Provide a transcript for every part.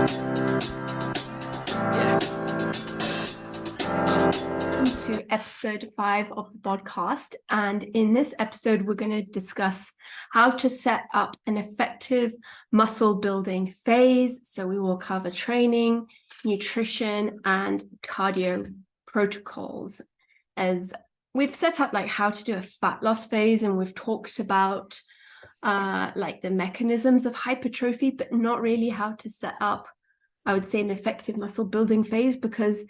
Welcome to episode 5 of the podcast. And in this episode, we're going to discuss how to set up an effective muscle building phase. So we will cover training, nutrition, and cardio protocols. As we've set up like how to do a fat loss phase, and we've talked about like the mechanisms of hypertrophy, but not really how to set up, I would say, an effective muscle building phase, because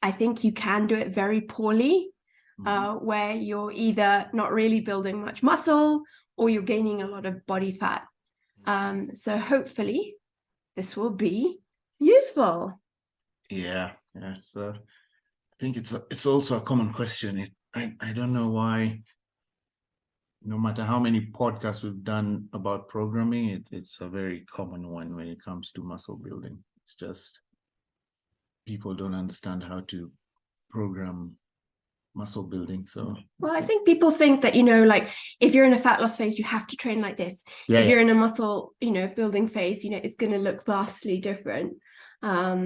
I think you can do it very poorly, where you're either not really building much muscle or you're gaining a lot of body fat. So hopefully this will be useful. Yeah. So I think it's also a common question. I don't know why, no matter how many podcasts we've done about programming, it's a very common one when it comes to muscle building. It's just people don't understand how to program muscle building. So well, I think people think that, like if you're in a fat loss phase, you have to train like this. If you're in a muscle, building phase, it's going to look vastly different. I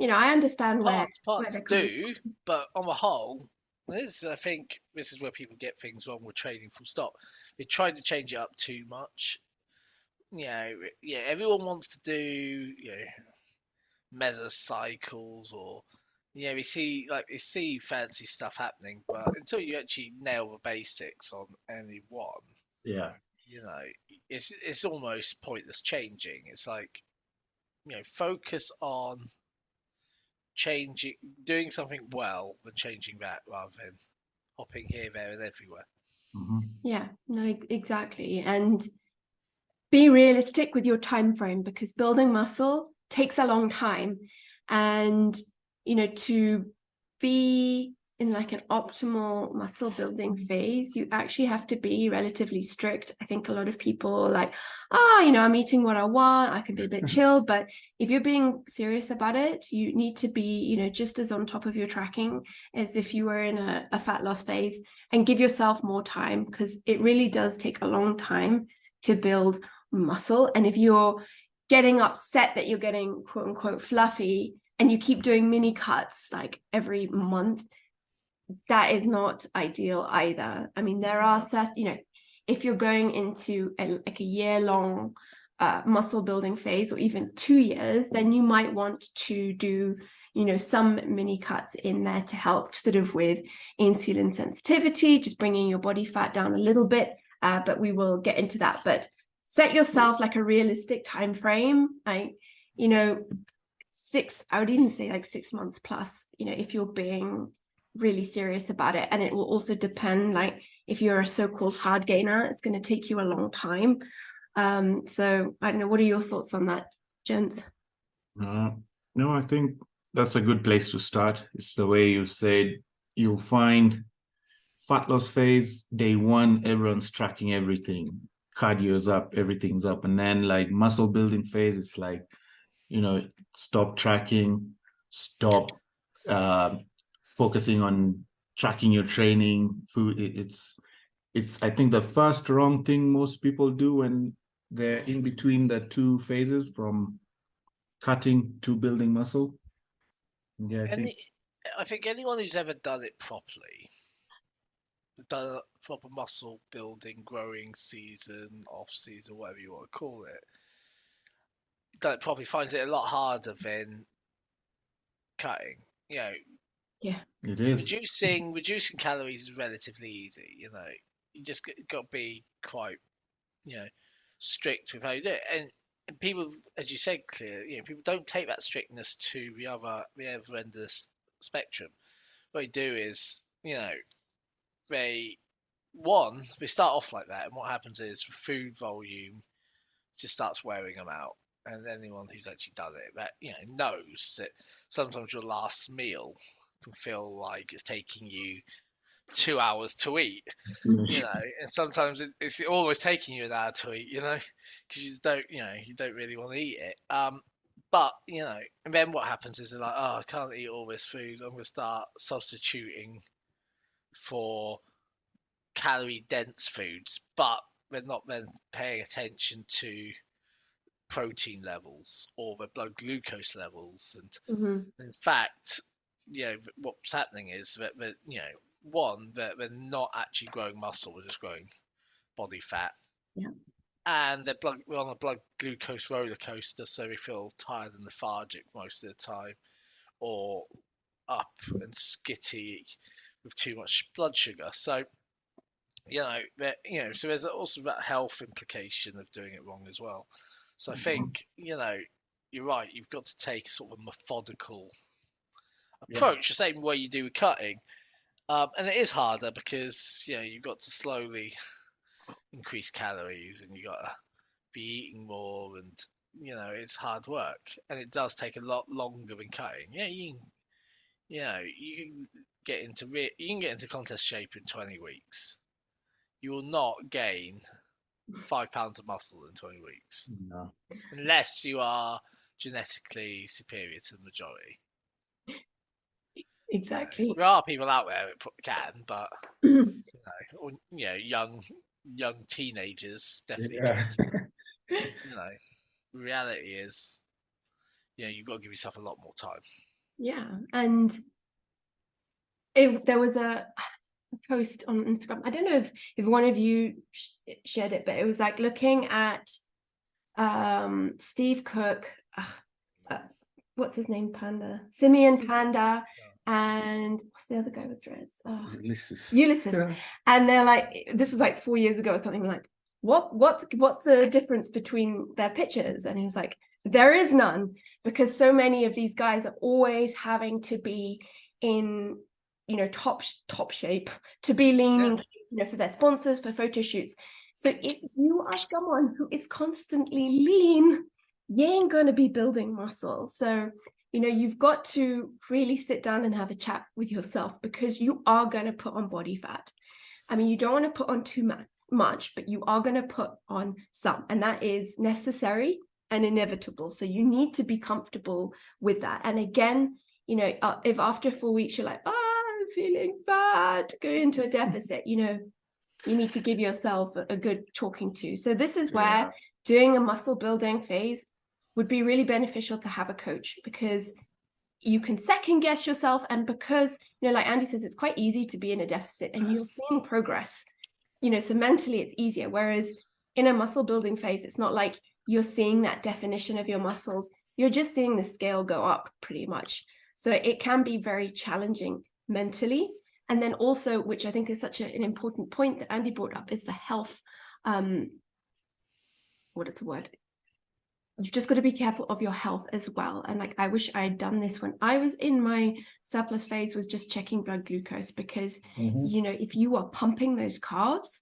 understand where parts do, but on the whole, I think this is where people get things wrong with training full stop. They try to change it up too much. Everyone wants to do, mesocycles or we see fancy stuff happening, but until you actually nail the basics on any one, it's almost pointless changing. It's like, focus on doing something well than changing that, rather than hopping here, there, and everywhere. Yeah, no, exactly. And be realistic with your time frame, because building muscle takes a long time, and to be in like an optimal muscle building phase, you actually have to be relatively strict. I think a lot of people are like, I'm eating what I want, I can be a bit chill. But if you're being serious about it, you need to be just as on top of your tracking as if you were in a fat loss phase, and give yourself more time, because it really does take a long time to build muscle. And if you're getting upset that you're getting quote unquote fluffy and you keep doing mini cuts like every month, that is not ideal either. I mean, there are if you're going into a year-long muscle building phase, or even 2 years, then you might want to do some mini cuts in there to help sort of with insulin sensitivity, just bringing your body fat down a little bit, but we will get into that. But set yourself like a realistic time frame, I would even say like 6 months plus, if you're being really serious about it. And it will also depend, like if you're a so-called hard gainer, it's going to take you a long time. So I don't know, what are your thoughts on that, gents? No, I think that's a good place to start. It's the way you said. You'll find fat loss phase, day 1, everyone's tracking everything. Cardio's up, everything's up. And then like muscle building phase, it's like, stop tracking, stop focusing on tracking your training, food. It's I think the first wrong thing most people do when they're in between the two phases, from cutting to building muscle. Yeah, I think anyone who's ever done it properly, done a proper muscle building, growing season, off season, whatever you want to call it, done it properly, finds it a lot harder than cutting. Yeah, it is. Reducing calories is relatively easy. You just got to be quite, strict with how you do it. And people, as you said, clear, people don't take that strictness to the other end of the spectrum. What they do is, they start off like that, and what happens is food volume just starts wearing them out. And anyone who's actually done it, that knows that sometimes your last meal can feel like it's taking you 2 hours to eat, and sometimes it's almost taking you an hour to eat, because you don't really want to eat it. But and then what happens is they're like, oh, I can't eat all this food. I'm gonna start substituting for calorie dense foods, but they're not then paying attention to protein levels or their blood glucose levels. And Mhm. in fact, what's happening is that one, that they're not actually growing muscle, they're just growing body fat. Yeah. And we're on a blood glucose roller coaster, so they feel tired and lethargic most of the time, or up and skitty with too much blood sugar. So so there's also that health implication of doing it wrong as well. So I think you're right. You've got to take a sort of methodical approach, the same way you do with cutting. And it is harder because you've got to slowly increase calories, and you got to be eating more, and it's hard work, and it does take a lot longer than cutting. You can get into contest shape in 20 weeks. You will not gain 5 pounds of muscle in 20 weeks No. unless you are genetically superior to the majority. Exactly. There are people out there that can, but young teenagers definitely could. Reality is, you've got to give yourself a lot more time. Yeah, and if there was a post on Instagram, I don't know if one of you shared it, but it was like looking at Steve Cook, what's his name, Simeon Panda, and what's the other guy with dreads? Ulysses. Yeah. And they're like, this was like 4 years ago or something, like, what's the difference between their pictures? And he was like, there is none, because so many of these guys are always having to be in top shape, to be lean, for their sponsors, for photo shoots. So if you are someone who is constantly lean, you ain't going to be building muscle. So you've got to really sit down and have a chat with yourself, because you are going to put on body fat. I mean, you don't want to put on too much, but you are going to put on some, and that is necessary and inevitable. So you need to be comfortable with that. And again, if after 4 weeks you're like, I'm feeling fat, go into a deficit, you need to give yourself a good talking to. So this is where doing a muscle building phase would be really beneficial to have a coach, because you can second guess yourself. And because, like Andy says, it's quite easy to be in a deficit and you're seeing progress, so mentally it's easier. Whereas in a muscle building phase, it's not like you're seeing that definition of your muscles. You're just seeing the scale go up pretty much. So it can be very challenging mentally. And then also, which I think is such an important point that Andy brought up, is the health. What is the word? You've just got to be careful of your health as well. And like, I wish I had done this when I was in my surplus phase, was just checking blood glucose, because, if you are pumping those carbs,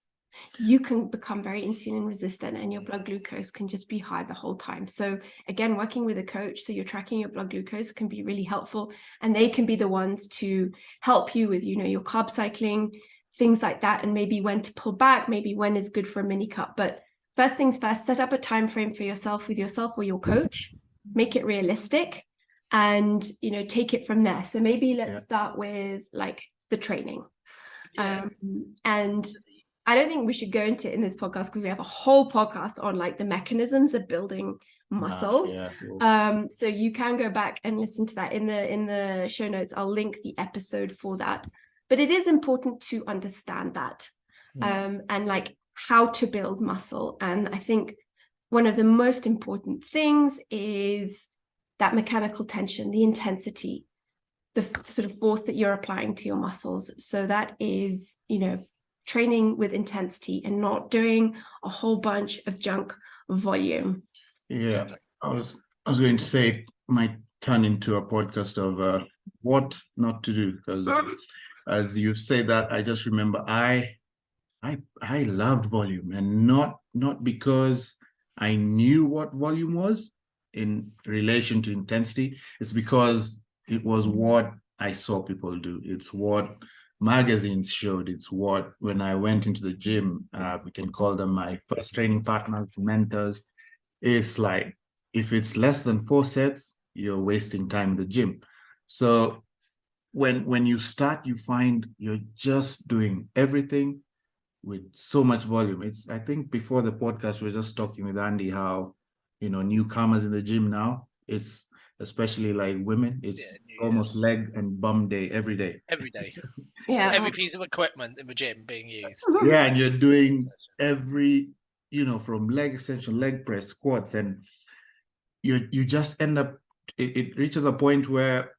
you can become very insulin resistant, and your blood glucose can just be high the whole time. So again, working with a coach, so you're tracking your blood glucose, can be really helpful, and they can be the ones to help you with, your carb cycling, things like that, and maybe when to pull back, maybe when is good for a mini cut. But first things first, set up a time frame for yourself with yourself or your coach, make it realistic, and take it from there. So maybe let's start with like the training. And I don't think we should go into it in this podcast, because we have a whole podcast on like the mechanisms of building muscle. So you can go back and listen to that in the show notes. I'll link the episode for that. But it is important to understand that, and like how to build muscle. And I think one of the most important things is that mechanical tension, the intensity, the sort of force that you're applying to your muscles. So that is, training with intensity and not doing a whole bunch of junk volume. Yeah, I was going to say it might turn into a podcast of what not to do, because as you say that, I just remember I loved volume, and not because I knew what volume was in relation to intensity. It's because it was what I saw people do. It's what magazines showed. It's what, when I went into the gym, we can call them my first training partners, mentors. It's like, if it's less than 4 sets, you're wasting time in the gym. So when you start, you find you're just doing everything with so much volume. I think before the podcast, we were just talking with Andy how newcomers in the gym now. It's especially like women. It's New almost Year's. leg and bum day every day. Every day. Yeah. Every piece of equipment in the gym being used. Yeah, and you're doing every, from leg extension, leg press, squats, and you just end up. It reaches a point where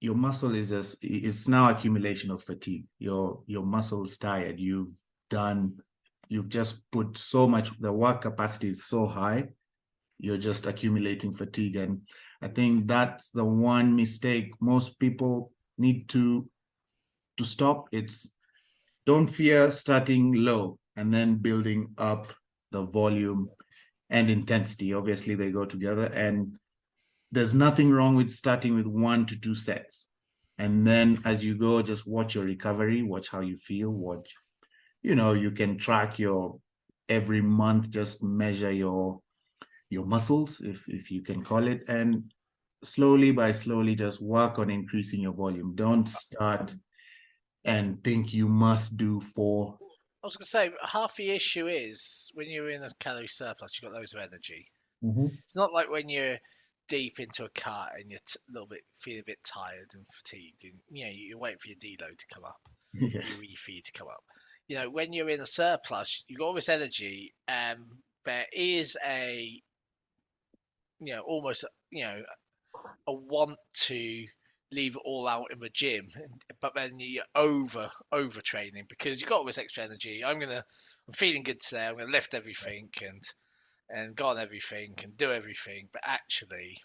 your muscle it's now accumulation of fatigue. Your muscle's tired. You've just put so much. The work capacity is so high. You're just accumulating fatigue, and I think that's the one mistake most people need to stop. It's don't fear starting low and then building up the volume and intensity. Obviously, they go together, and there's nothing wrong with starting with 1 to 2 sets. And then as you go, just watch your recovery, watch how you feel, watch, you can track your every month, just measure your muscles, if you can call it, and slowly just work on increasing your volume. Don't start and think you must do 4. I was going to say, half the issue is when you're in a calorie surplus, you've got loads of energy. It's not like when you're deep into a cut and you're feel a bit tired and fatigued, and you're waiting for your deload to come up, Yeah. your refeed to come up. When you're in a surplus, you've got all this energy, there is a almost a want to leave it all out in the gym, but then you're overtraining because you've got all this extra energy. I'm feeling good today. I'm gonna lift everything and go on everything and do everything, but actually,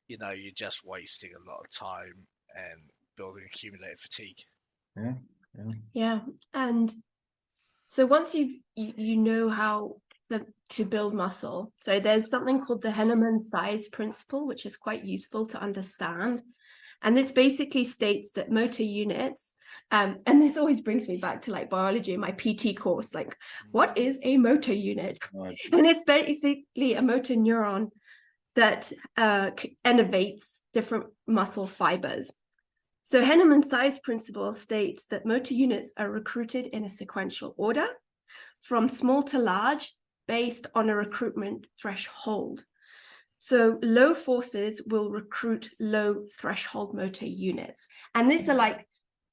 you're just wasting a lot of time and building accumulated fatigue. Yeah. And so once you know how to build muscle, so there's something called the Henneman size principle, which is quite useful to understand. And this basically states that motor units, and this always brings me back to like biology in my PT course, like what is a motor unit? And it's basically a motor neuron that innervates different muscle fibers. So Henneman's size principle states that motor units are recruited in a sequential order from small to large based on a recruitment threshold. So low forces will recruit low threshold motor units. And these are like,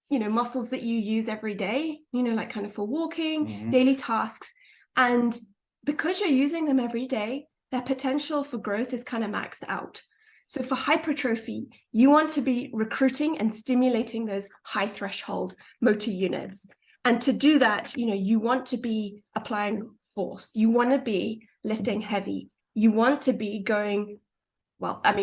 muscles that you use every day, like kind of for walking, daily tasks. And because you're using them every day, their potential for growth is kind of maxed out. So for hypertrophy, you want to be recruiting and stimulating those high threshold motor units. And to do that, you want to be applying force. You want to be lifting heavy. You want to be going,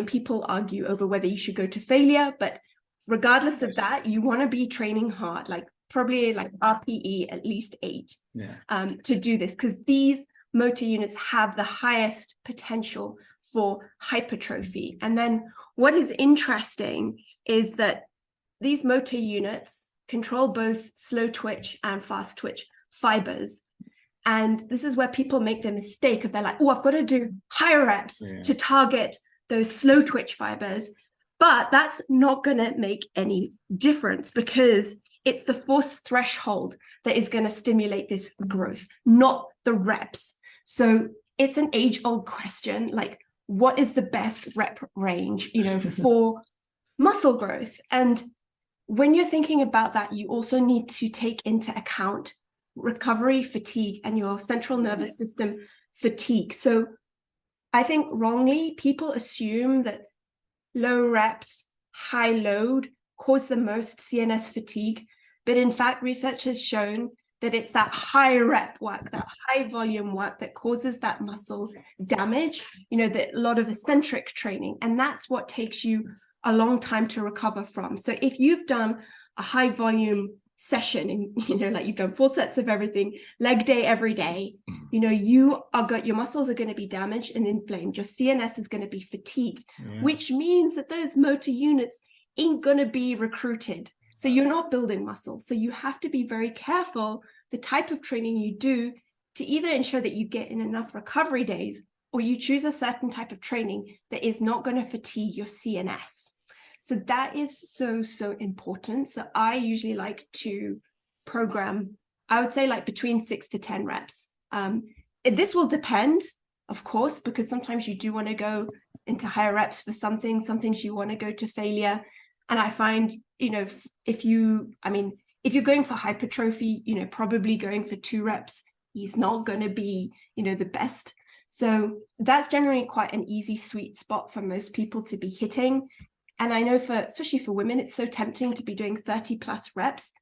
people argue over whether you should go to failure, but regardless of that, you want to be training hard, like probably like RPE at least 8 to do this, because these motor units have the highest potential for hypertrophy. And then what is interesting is that these motor units control both slow twitch and fast twitch fibers. And this is where people make the mistake of they're like, oh, I've got to do higher reps to target those slow twitch fibers. But that's not going to make any difference because it's the force threshold that is going to stimulate this growth, not the reps. So it's an age-old question, like what is the best rep range, for muscle growth? And when you're thinking about that, you also need to take into account recovery fatigue and your central nervous system fatigue. So I think wrongly, people assume that low reps, high load cause the most CNS fatigue. But in fact, research has shown that it's that high rep work, that high volume work that causes that muscle damage, that a lot of eccentric training. And that's what takes you a long time to recover from. So if you've done a high volume session and, like you've done 4 sets of everything, leg day every day, your muscles are going to be damaged and inflamed. Your CNS is going to be fatigued, which means that those motor units ain't going to be recruited. So you're not building muscle. So you have to be very careful the type of training you do to either ensure that you get in enough recovery days or you choose a certain type of training that is not going to fatigue your CNS. So that is so, so important. So I usually like to program, I would say like between 6 to 10 reps. This will depend of course, because sometimes you do want to go into higher reps for some things you want to go to failure. And I find, if you're going for hypertrophy, probably going for 2 reps is not going to be, the best. So that's generally quite an easy sweet spot for most people to be hitting. And I know especially for women, it's so tempting to be doing 30 plus reps.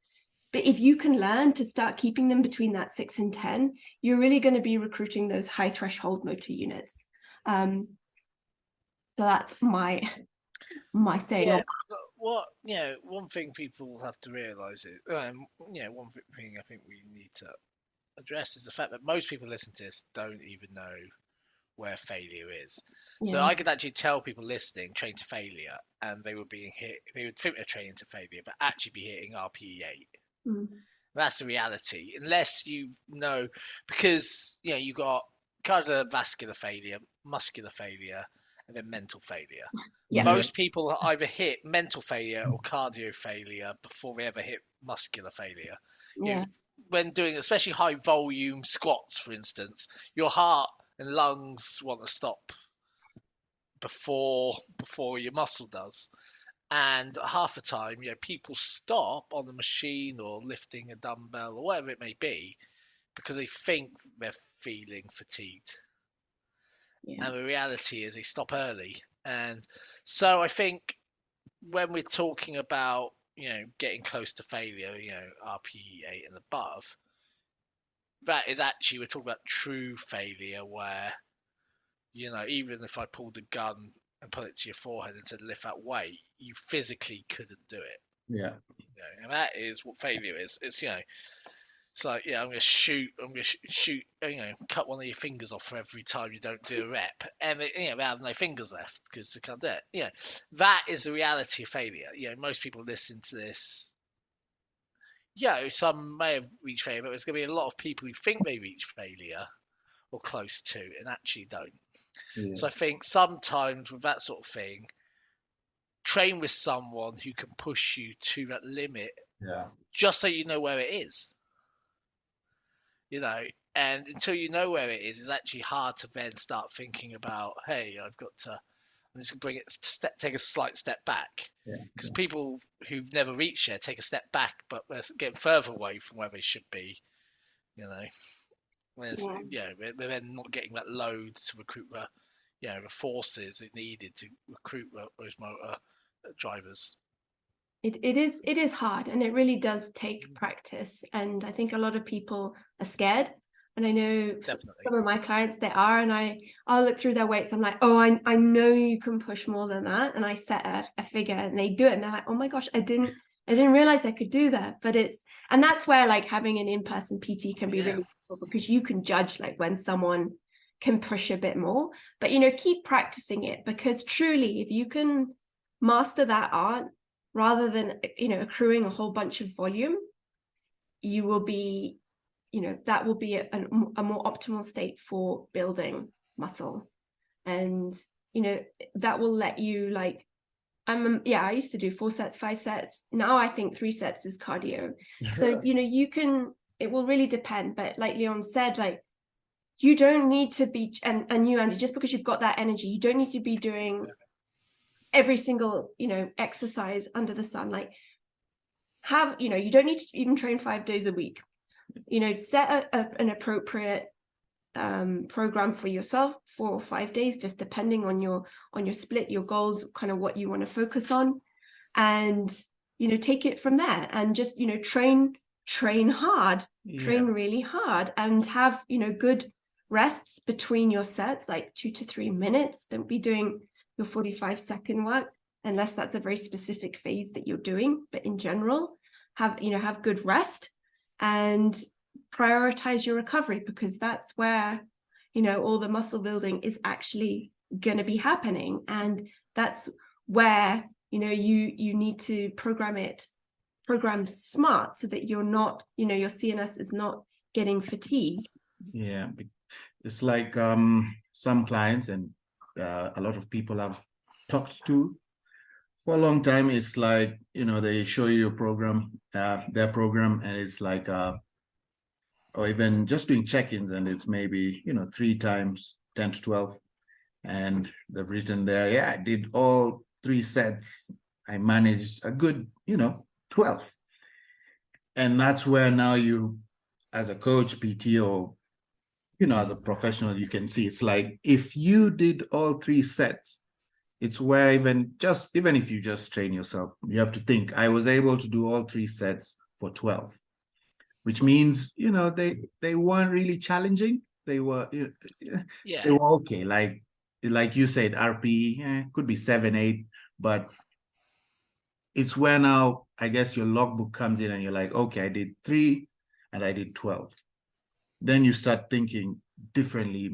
But if you can learn to start keeping them between that 6 and 10, you're really going to be recruiting those high threshold motor units. So that's my saying. Yeah, one thing people have to realise is, one thing I think we need to address is the fact that most people listen to this don't even know where failure is. So Yeah. I could actually tell people listening train to failure, and they would think they're training to failure, but actually be hitting RPE 8. Mm. That's the reality, unless you know, because you got cardiovascular failure, muscular failure, and then mental failure. Yeah. Most people either hit mental failure or cardio failure before they ever hit muscular failure. Yeah. When doing especially high volume squats, for instance, your heart and lungs want to stop before your muscle does. And half the time, people stop on the machine or lifting a dumbbell or whatever it may be because they think they're feeling fatigued. Yeah. And the reality is they stop early. And so I think when we're talking about, getting close to failure, RPE 8 and above, that is actually, we're talking about true failure where, even if I pulled a gun and put it to your forehead and said lift that weight, you physically couldn't do it. Yeah. And that is what failure is. It's it's like, I'm gonna shoot, cut one of your fingers off for every time you don't do a rep, and they have no fingers left because they can't do it. That is the reality of failure. Most people listen to this. Some may have reached failure, but there's gonna be a lot of people who think they reach failure or close to, and actually don't. Yeah. So I think sometimes with that sort of thing, train with someone who can push you to that limit, just so you know where it is. And until you know where it is, it's actually hard to then start thinking about, hey, I'm just gonna take a slight step back. Because people who've never reached there take a step back, but they're getting further away from where they should be. They're then not getting that load to recruit the forces it needed to recruit those motor drivers. It is hard, and it really does take practice. And I think a lot of people are scared. And I know some of my clients, they are, and I'll look through their weights. I'm like, oh, I know you can push more than that. And I set a figure and they do it. And they're like, oh my gosh, I didn't realize I could do that. And that's where like having an in-person PT can be really useful, because you can judge like when someone can push a bit more. But, keep practicing it, because truly, if you can master that art, rather than, accruing a whole bunch of volume, you will be, that will be a more optimal state for building muscle. And, that will let you like, I used to do 4 sets, 5 sets. Now I think 3 sets is cardio. So, it will really depend. But like Leon said, like, you don't need to be, and you, Andy, just because you've got that energy, you don't need to be doing every single exercise under the sun. Like, you don't need to even train 5 days a week. Set an appropriate program for yourself, 4 or 5 days, just depending on your split, your goals, kind of what you want to focus on, and take it from there. And just train hard, train really hard, and have good rests between your sets, like 2 to 3 minutes. Don't be doing your 45-second work unless that's a very specific phase that you're doing. But in general, have good rest and prioritize your recovery, because that's where all the muscle building is actually going to be happening. And that's where you need to program smart, so that you're not, your CNS is not getting fatigued. It's like some clients and a lot of people I've talked to for a long time, it's like, they show you your program, their program, and it's like or even just doing check-ins, and it's maybe 3 times 10 to 12. And they've written there, yeah, I did all 3 sets. I managed a good, 12. And that's where now you, as a coach, PT, or, as a professional, you can see it's like, if you did all 3 sets, it's where even if you just train yourself, you have to think, I was able to do all 3 sets for 12, which means, they weren't really challenging. They were, Yeah. they were okay. Like you said, RPE could be 7, 8, but it's where now, I guess, your logbook comes in and you're like, okay, I did 3 and I did 12. Then you start thinking differently,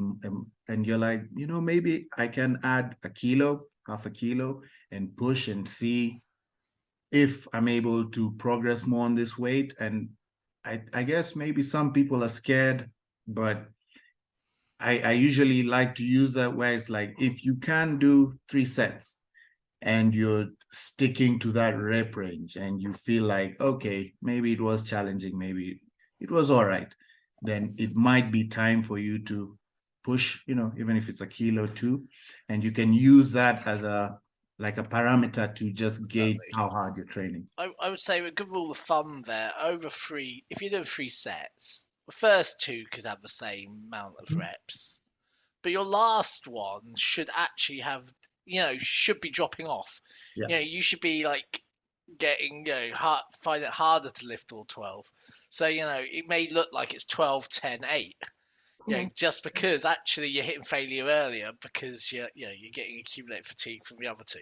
and you're like, maybe I can add a kilo, half a kilo, and push and see if I'm able to progress more on this weight. And I guess maybe some people are scared, but I usually like to use that where it's like, if you can do 3 sets and you're sticking to that rep range and you feel like, okay, maybe it was challenging, maybe it was all right, then it might be time for you to push, even if it's a kilo or 2, and you can use that as a parameter to just gauge how hard you're training. I would say a good rule of thumb there, over 3, if you do 3 sets, the first 2 could have the same amount of reps, but your last one should actually have, should be dropping off. Yeah. You should be like getting, find it harder to lift all 12. So, it may look like it's 12, 10, 8. Just because actually you're hitting failure earlier because you're getting accumulated fatigue from the other 2.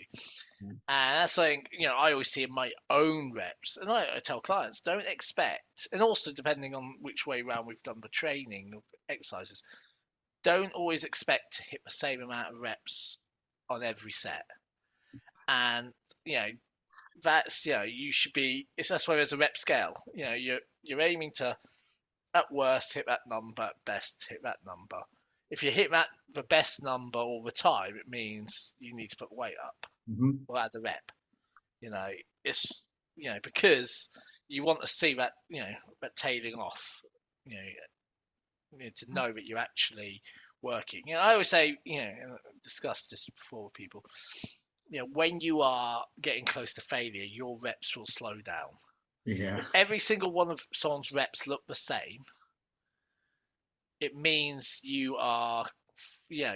And that's something, I always see in my own reps. And I tell clients, don't expect, and also depending on which way around we've done the training of exercises, don't always expect to hit the same amount of reps on every set. And, that's, you should be, that's why there's a rep scale. You're aiming to, at worst, hit that number, at best, hit that number. If you hit the best number all the time, it means you need to put weight up or add a rep. It's because you want to see that that tailing off. To know that you're actually working. I always say, discuss this before with people. When you are getting close to failure, your reps will slow down. Yeah. If every single one of someone's reps look the same, it means you are,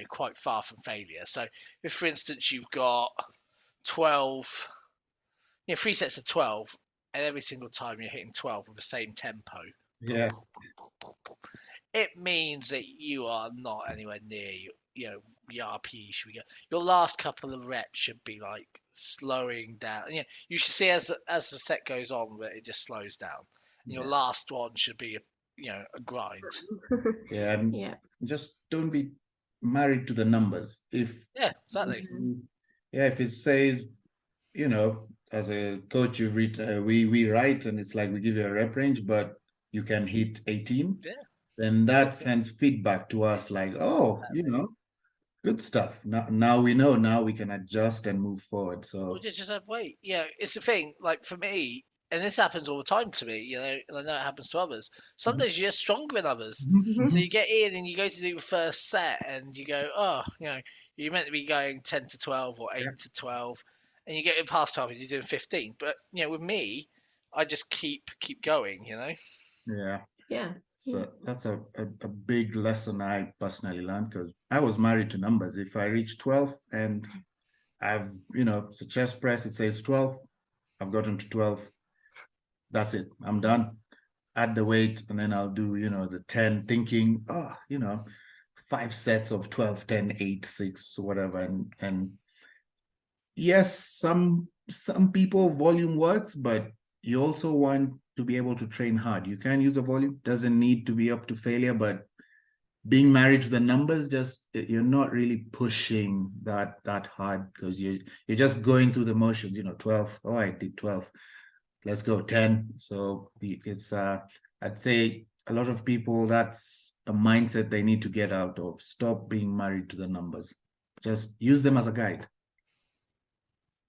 quite far from failure. So if, for instance, you've got 12, 3 sets of 12, and every single time you're hitting 12 with the same tempo, Yeah. it means that you are not anywhere near the RPE should be go. Your last couple of reps should be like slowing down. You should see as the set goes on that it just slows down. And your last one should be a grind. Yeah, and just don't be married to the numbers. Exactly. If it says, as a coach, you read, we write, and it's like we give you a rep range, but you can hit 18. Then that sends feedback to us, like, oh, good stuff. Now we know. Now we can adjust and move forward. So just have weight. It's the thing. Like for me, and this happens all the time to me, and I know it happens to others. Some days you're just stronger than others. So you get in and you go to do the first set and you go, oh, you're meant to be going 10 to 12 or 8 to 12, and you get past 12 and you're doing 15. But, with me, I just keep going, Yeah. So that's a big lesson I personally learned, because I was married to numbers. If I reach 12 and I've, it's a chest press, it says 12, I've gotten to 12. That's it. I'm done. Add the weight, and then I'll do, the 10, thinking, 5 sets of 12, 10, 8, 6, whatever. And yes, some people volume works, but you also want to be able to train hard. You can use a volume, doesn't need to be up to failure, but being married to the numbers, you're not really pushing that hard, because you're just going through the motions. 12, oh, I did 12, let's go 10. So it's I'd say a lot of people, that's a mindset they need to get out of. Stop being married to the numbers, just use them as a guide.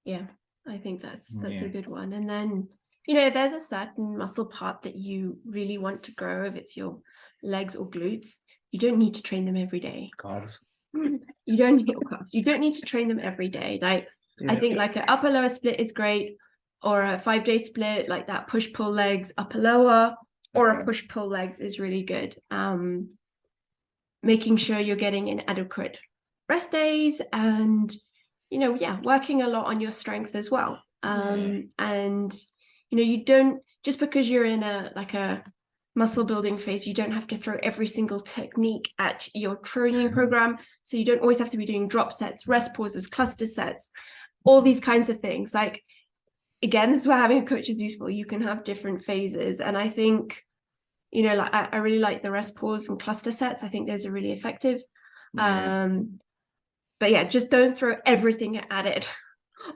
I think that's a good one. And then if there's a certain muscle part that you really want to grow, if it's your legs or glutes, you don't need to train them every day. Calves. You don't need your calves. You don't need to train them every day. Like I think like an upper lower split is great, or a 5-day split, like that push pull legs upper lower, or a push pull legs is really good. Making sure you're getting in adequate rest days, and working a lot on your strength as well. And you don't, just because you're in a muscle building phase, you don't have to throw every single technique at your training program. So you don't always have to be doing drop sets, rest pauses, cluster sets, all these kinds of things. Like, again, this is where having a coach is useful. You can have different phases. And I think, like I really like the rest pause and cluster sets. I think those are really effective. But yeah, just don't throw everything at it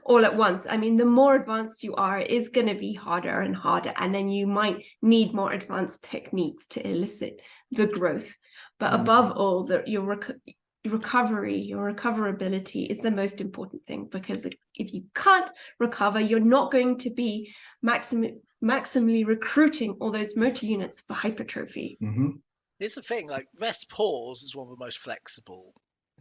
all at once. I mean, the more advanced you are, it is going to be harder and harder. And then you might need more advanced techniques to elicit the growth. But above all, your recovery, your recoverability is the most important thing, because if you can't recover, you're not going to be maximally recruiting all those motor units for hypertrophy. Here's the thing, like rest pause is one of the most flexible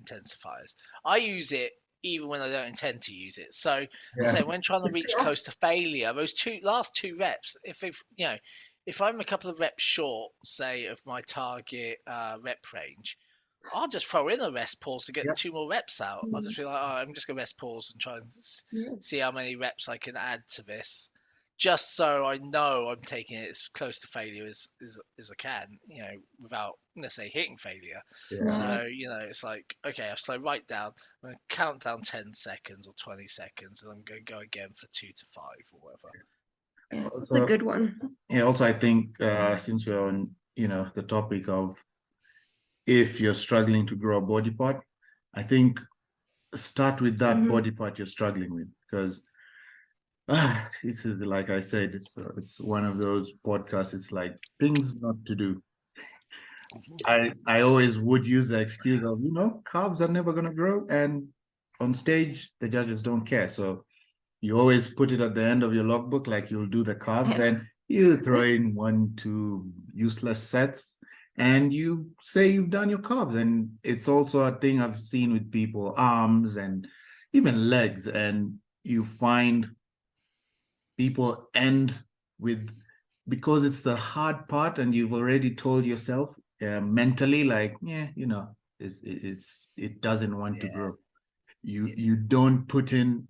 intensifiers. I use it even when I don't intend to use it. So when trying to reach close to failure, those last two reps, if I'm a couple of reps short, say, of my target rep range, I'll just throw in a rest pause to get 2 more reps out. I'll just be like, I'm just gonna rest pause and try and see how many reps I can add to this, just so I know I'm taking it as close to failure as I can, without necessarily hitting failure. So, it's like, okay, I've slowed right down. I'm going to count down 10 seconds or 20 seconds, and I'm going to go again for 2 to 5 or whatever. Yeah, that's a good one. Yeah, also, I think since we're on, the topic of if you're struggling to grow a body part, I think start with that body part you're struggling with, because this is, like I said, it's one of those podcasts. It's like things not to do. I always would use the excuse of, carbs are never going to grow. And on stage, the judges don't care. So you always put it at the end of your logbook, like you'll do the carbs, then you throw in 1-2 useless sets and you say you've done your carbs. And it's also a thing I've seen with people, arms and even legs. And you find people end with, because it's the hard part and you've already told yourself mentally, like, it doesn't want to grow. You don't put in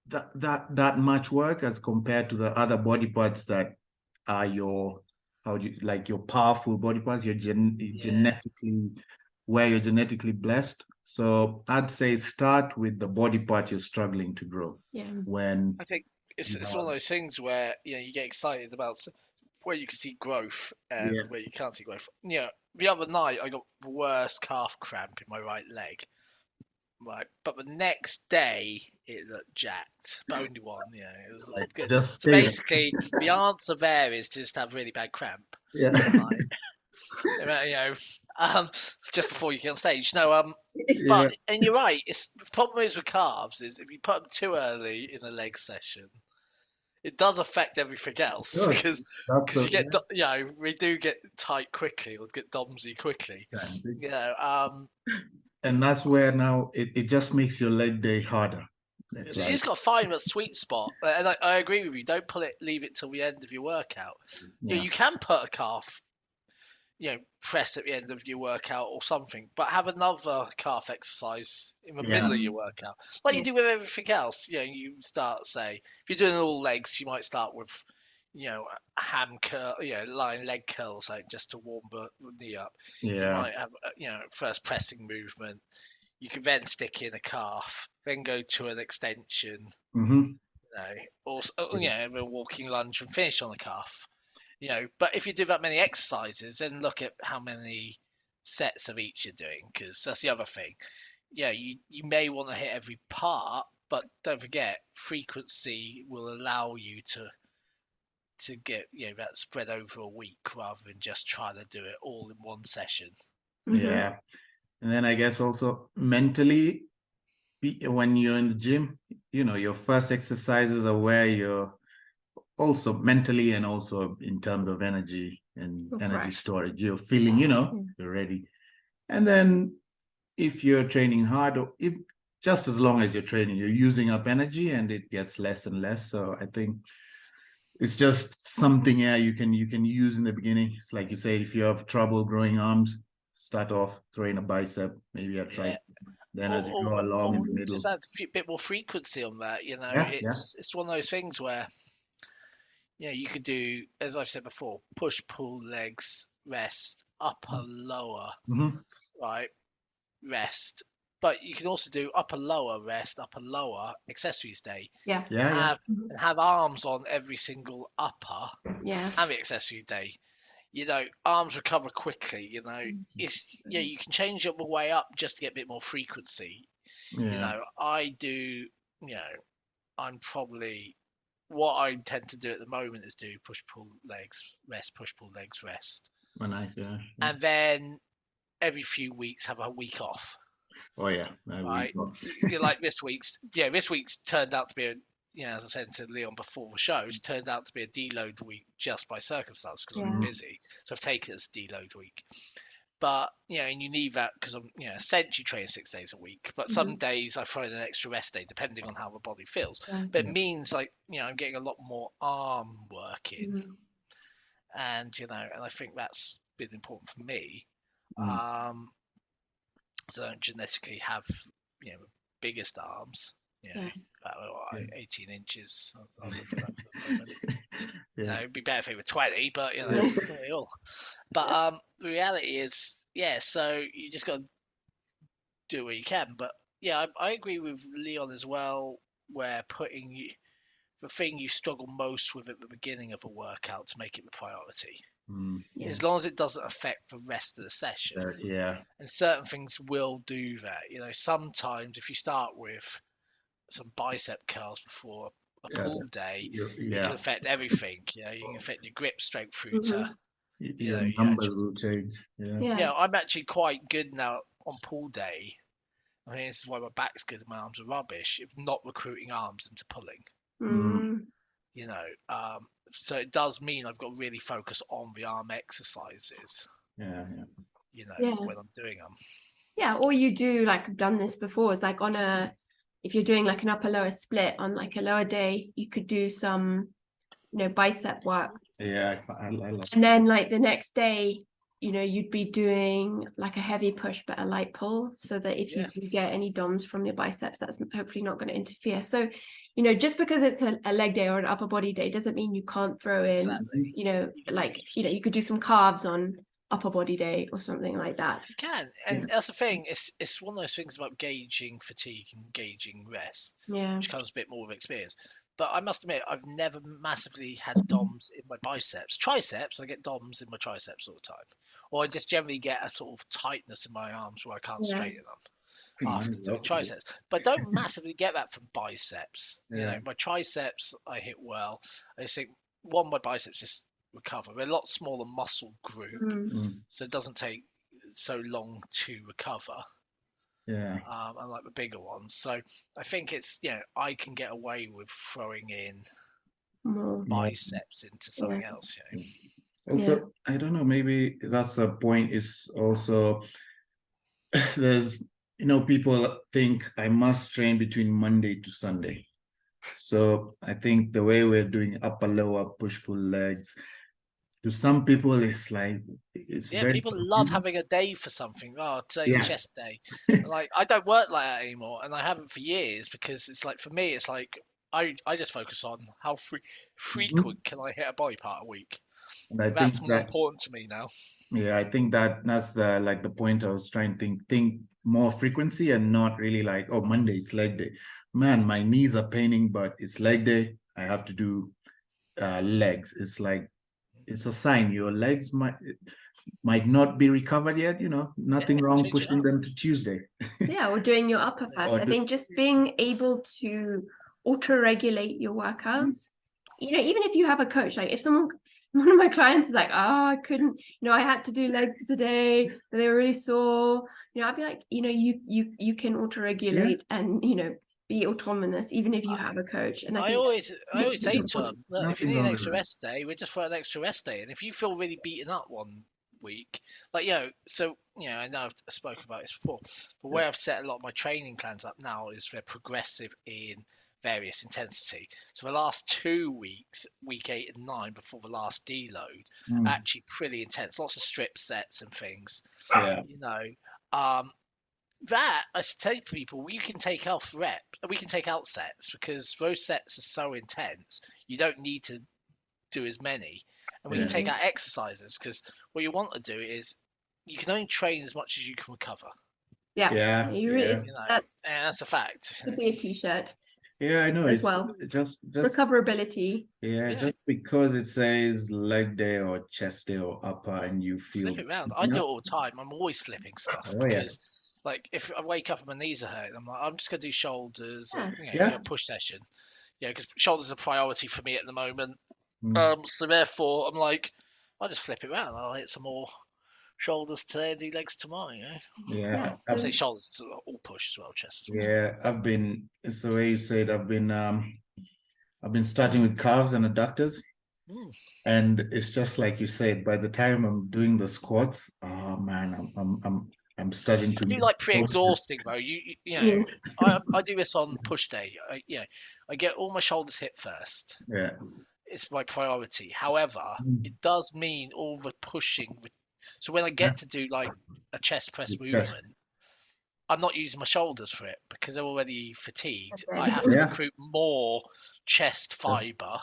that much work as compared to the other body parts that are your powerful body parts, genetically, where you're genetically blessed. So I'd say start with the body part you're struggling to grow. When I think it's one of those things where you get excited about where you can see growth and where you can't see growth. The other night I got the worst calf cramp in my right leg. Right, but the next day it looked jacked, but only one. It was good. Just so basically, the answer there is to just have really bad cramp. Just before you get on stage. But and you're right. The problem is with calves is if you put them too early in a leg session, it does affect everything else, because you get we do get tight quickly or get domsy quickly. And that's where now it just makes your leg day harder. So you just got to find a sweet spot, and I agree with you. Don't leave it till the end of your workout. You can put a calf, press at the end of your workout or something, but have another calf exercise in the middle of your workout, like you do with everything else. You start, say, if you're doing all legs, you might start with, a ham curl, lying leg curls, like just to warm the knee up. You might have, first pressing movement. You can then stick in a calf, then go to an extension, or a walking lunge and finish on a calf. But if you do that many exercises, then look at how many sets of each you're doing, because that's the other thing. You may want to hit every part, but don't forget, frequency will allow you to get that spread over a week rather than just try to do it all in one session. And then I guess also mentally, when you're in the gym, your first exercises are where you're also mentally and also in terms of energy and energy storage, you're feeling, you're ready. And then if you're training hard, or if just as long as you're training, you're using up energy and it gets less and less. So I think it's just something you can use in the beginning. It's like you say, if you have trouble growing arms, start off throwing a bicep, maybe a tricep. Then as you go along in the middle. Just add a bit more frequency on that, you know. It's one of those things where, you know, you could do, as I've said before, push, pull, legs, rest, upper, lower, right, rest. But you can also do upper, lower, rest, upper, lower, accessories day. Yeah. And have arms on every single upper Yeah. and the accessories day. You know, arms recover quickly. You know, you can change up the way up just to get a bit more frequency. Yeah. You know, I do. You know, I'm probably what I tend to do at the moment is do push pull legs rest, push pull legs rest. Oh, nice, yeah. And then every few weeks have a week off. Oh yeah, right. You're like this week's turned out to be a, you know, as I said to Leon before the show, it's turned out to be a deload week just by circumstance because I'm busy. So I've taken it as a deload week. But, you know, and you need that because I'm, you know, essentially training 6 days a week. But some days I throw in an extra rest day depending on how the body feels. But it means, like, you know, I'm getting a lot more arm work in. And, you know, and I think that's been important for me. So I don't genetically have, you know, biggest arms. You know, 18 inches. I'll look for that for the moment. You know, it'd be better if it were 20, but, you know, but the reality is, so you just got to do what you can. But yeah, I agree with Leon as well, where the thing you struggle most with at the beginning of a workout to make it the priority. As long as it doesn't affect the rest of the session. And certain things will do that. You know, sometimes if you start with some bicep curls before a pull day, it can affect everything. You know, you can affect your grip strength through to your numbers will change. Yeah, I'm actually quite good now on pull day. I mean, this is why my back's good and my arms are rubbish. If not recruiting arms into pulling. You know, so it does mean I've got to really focus on the arm exercises. You know, when I'm doing them. Yeah, or you do, like I've done this before, it's like if you're doing like an upper lower split on like a lower day, you could do some, you know, bicep work. I like. And then like the next day, you know, you'd be doing like a heavy push but a light pull, so that if you do get any DOMs from your biceps, that's hopefully not going to interfere. So, you know, just because it's a leg day or an upper body day doesn't mean you can't throw in, you know, like, you know, you could do some calves on upper body day or something like that. You can, and that's the thing. It's one of those things about gauging fatigue and gauging rest, which comes a bit more with experience. But I must admit, I've never massively had DOMs in my biceps. Triceps, I get DOMs in my triceps all the time, or I just generally get a sort of tightness in my arms where I can't straighten them after doing triceps. But I don't massively get that from biceps. You know, my triceps I hit well. I just think my biceps just recover. We're a lot smaller muscle group, so it doesn't take so long to recover. Unlike the bigger ones. So I think it's, you know, I can get away with throwing in biceps into something else. You know. Also, I don't know, maybe that's a point. Is also there's, you know, people think I must train between Monday to Sunday. So I think the way we're doing upper lower push pull legs, to some people it's like people love having a day for something. Oh, today's chest day. Like, I don't work like that anymore, and I haven't for years, because it's like, for me, it's like I just focus on how frequent can I hit a body part a week. And that's more important to me now. I think that's the point I was trying to think more frequency, and not really like, oh, Monday it's leg day. Man, my knees are paining, but it's leg day. I have to do legs. It's like, it's a sign your legs might not be recovered yet. You know, nothing wrong pushing them to Tuesday. Or doing your upper first. I think just being able to auto-regulate your workouts. You know, even if you have a coach, like if one of my clients is like, oh, I couldn't, you know, I had to do legs today, they were really sore, you know, I'd be like, you know, you can auto-regulate and, you know, be autonomous even if you have a coach. And I always say to them, look, if you need an extra rest day, we just throw an extra rest day, and if you feel really beaten up one week. Like, so, I know I've spoken about this before, but where I've set a lot of my training plans up now is they're progressive in various intensity. So the last 2 weeks, week 8 and 9, before the last deload, actually pretty intense. Lots of strip sets and things. Yeah. That I should tell people, we can take out sets because those sets are so intense. You don't need to do as many, and we can take out exercises because what you want to do is you can only train as much as you can recover. Yeah. That's a fact. Could be a t-shirt. Yeah, I know. As It's well. just Recoverability. Yeah, just because it says leg day or chest day or upper, and you feel Flip it around. I do it all the time. I'm always flipping stuff because. Like if I wake up and my knees are hurting, I'm like, I'm just gonna do shoulders, push session, because shoulders are priority for me at the moment. So therefore, I'm like, I'll just flip it around. I'll hit some more shoulders today and do legs tomorrow. I'll take shoulders to all push as well, chest as well. Yeah, it's the way you said. I've been starting with calves and adductors, and it's just like you said. By the time I'm doing the squats, oh man, I'm starting to do like pre-exhausting though. I do this on push day. I get all my shoulders hit first. Yeah, it's my priority. However, it does mean all the pushing. So when I get to do like a chest press movement, I'm not using my shoulders for it because they're already fatigued. I have to recruit more chest fiber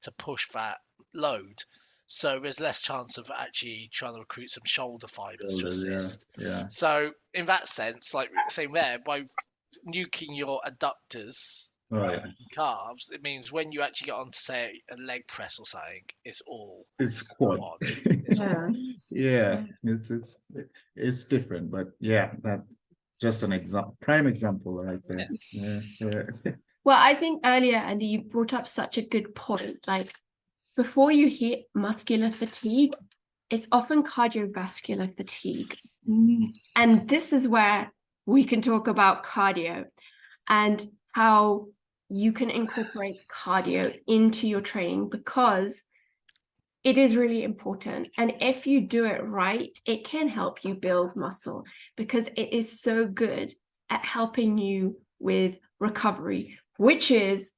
to push that load. So there's less chance of actually trying to recruit some shoulder fibers to assist. So in that sense, like same there, by nuking your adductors, calves, it means when you actually get on to say a leg press or something, it's quad. It's different, but that just an prime example right there. Well, I think earlier, Andy, you brought up such a good point. Like before you hit muscular fatigue, it's often cardiovascular fatigue. And this is where we can talk about cardio and how you can incorporate cardio into your training because it is really important. And if you do it right, it can help you build muscle because it is so good at helping you with recovery, which is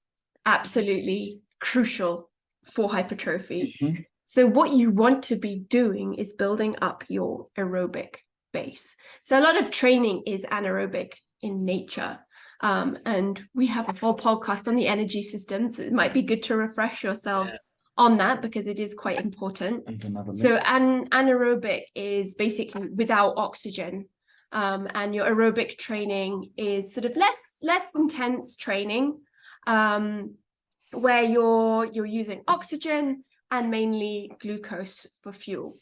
absolutely crucial for hypertrophy. So what you want to be doing is building up your aerobic base. So a lot of training is anaerobic in nature. And we have a whole podcast on the energy system. So it might be good to refresh yourselves on that because it is quite important. So anaerobic is basically without oxygen. And your aerobic training is sort of less intense training, where you're using oxygen and mainly glucose for fuel.